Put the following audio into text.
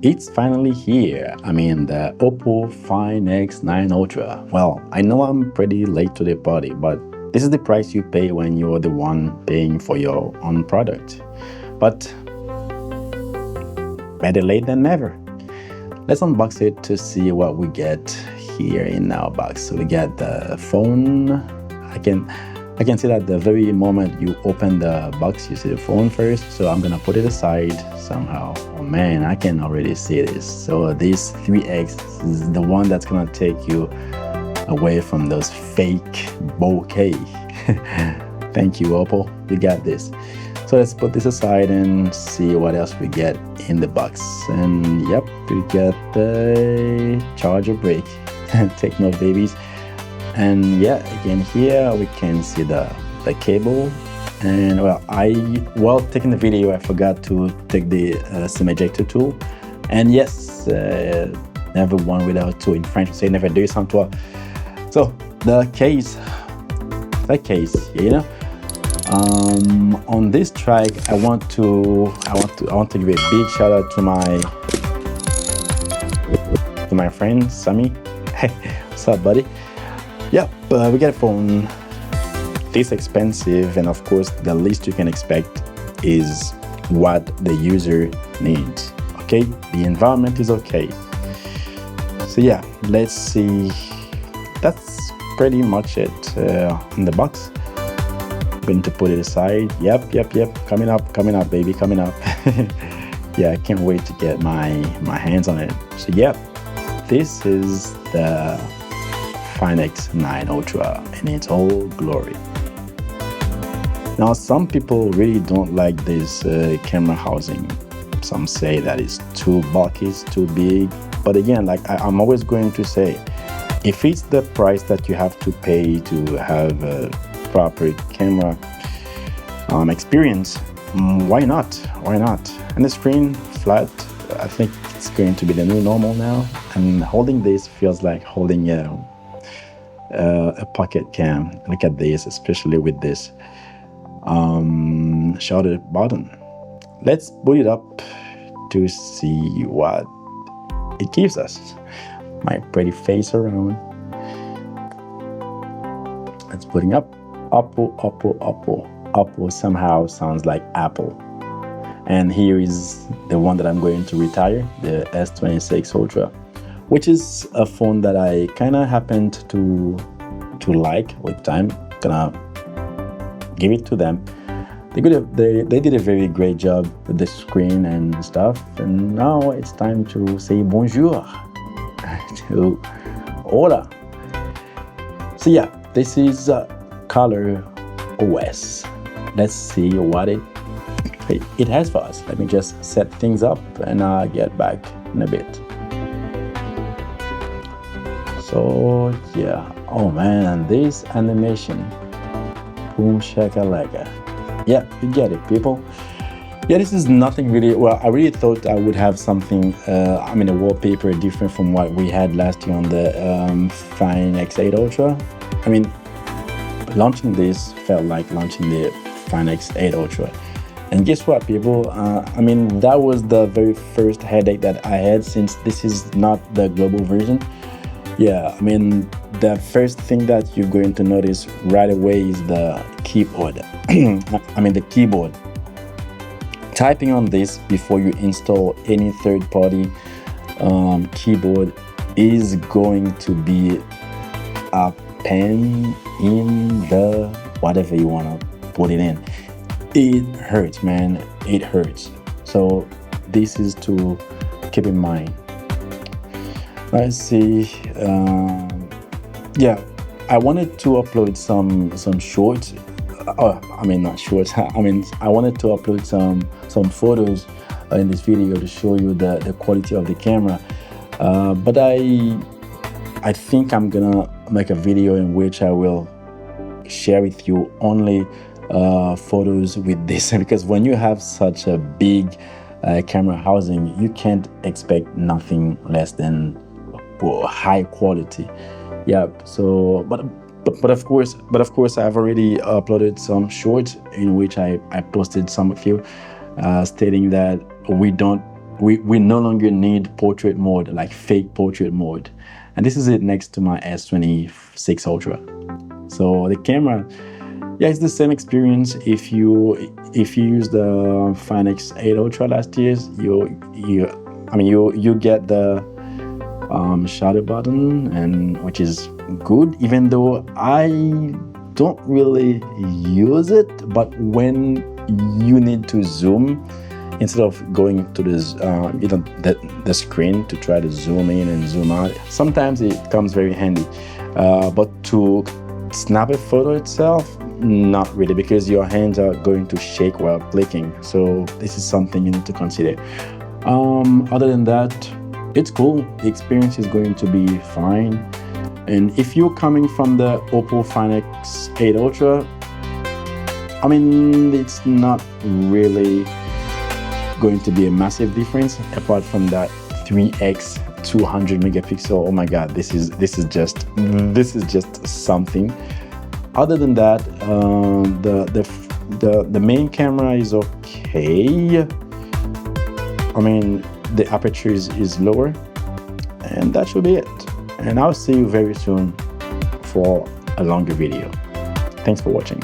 It's finally here. I mean, the OPPO Find X9 Ultra. Well, I know I'm pretty late to the party, but this is the price you pay when you're the one paying for your own product. But better late than never. Let's unbox it to see what we get here in our box. So we get the phone. I can see that the very moment you open the box, you see the phone first. So I'm gonna put it aside somehow. Oh man, I can already see this. So this 3X is the one that's gonna take you away from those fake bokeh. Thank you, OPPO. You got this. So let's put this aside and see what else we get in the box. And yep, we get the charger brick. Take note, babies. And yeah, again here we can see the cable. And while taking the video, I forgot to take the SIM ejector tool. And yes, never one without two. In French, we say never deux sans toi. So the case, you know. On this track, I want to give a big shout out to my friend Sammy. Hey, what's up, buddy? Yep, we got a phone this expensive, and of course, the least you can expect is what the user needs. Okay, the environment is okay. So yeah, let's see. That's pretty much it in the box. Going to put it aside. Yep. Coming up, baby, coming up. Yeah, I can't wait to get my hands on it. So yep, this is the Find X9 Ultra in its whole glory. Now, some people really don't like this camera housing. Some say that it's too bulky, it's too big. But again, like I'm always going to say, if it's the price that you have to pay to have a proper camera experience, why not? And the screen flat, I think it's going to be the new normal now. And holding this feels like holding a pocket cam. Look at this, especially with this shutter button. Let's boot it up to see what it gives us. My pretty face around. It's putting up. OPPO somehow sounds like Apple. And here is the one that I'm going to retire, the S26 Ultra, which is a phone that I kind of happened to like with time. Gonna give it to them. They did a very great job with the screen and stuff. And now it's time to say bonjour to hola. So yeah, this is Color OS. Let's see what it has for us. Let me just set things up and I'll get back in a bit. So yeah, oh man, this animation, boom shakalaka. Yeah, you get it, people. Yeah, this is nothing really. Well, I really thought I would have something, a wallpaper different from what we had last year on the Find X8 Ultra. I mean, launching this felt like launching the Find X8 Ultra. And guess what, people? That was the very first headache that I had, since this is not the global version. Yeah, the first thing that you're going to notice right away is the keyboard. The keyboard. Typing on this before you install any third-party keyboard is going to be a pain in the whatever you want to put it in. It hurts, man. It hurts. So this is to keep in mind. Let's see. Yeah, I wanted to upload some shorts. Not shorts. I wanted to upload some photos in this video to show you the quality of the camera. But I think I'm gonna make a video in which I will share with you only photos with this, because when you have such a big camera housing, you can't expect nothing less than high quality. Yep. So but of course I've already uploaded some shorts in which I posted some of you stating that we don't we no longer need portrait mode, like fake portrait mode. And this is it next to my S26 Ultra. So the camera, yeah, it's the same experience. If you use the Finex 8 Ultra last year, you get the shutter button, and which is good, even though I don't really use it. But when you need to zoom, instead of going to the screen to try to zoom in and zoom out, sometimes it comes very handy. But to snap a photo itself, not really, because your hands are going to shake while clicking. So this is something you need to consider. Other than that, it's cool. The experience is going to be fine. And if you're coming from the OPPO Finex 8 Ultra, I mean, it's not really going to be a massive difference apart from that 3x 200 megapixel. Oh my god, this is just something. Other than that, the main camera is okay. I mean, the aperture is lower, and that should be it. And I'll see you very soon for a longer video. Thanks for watching.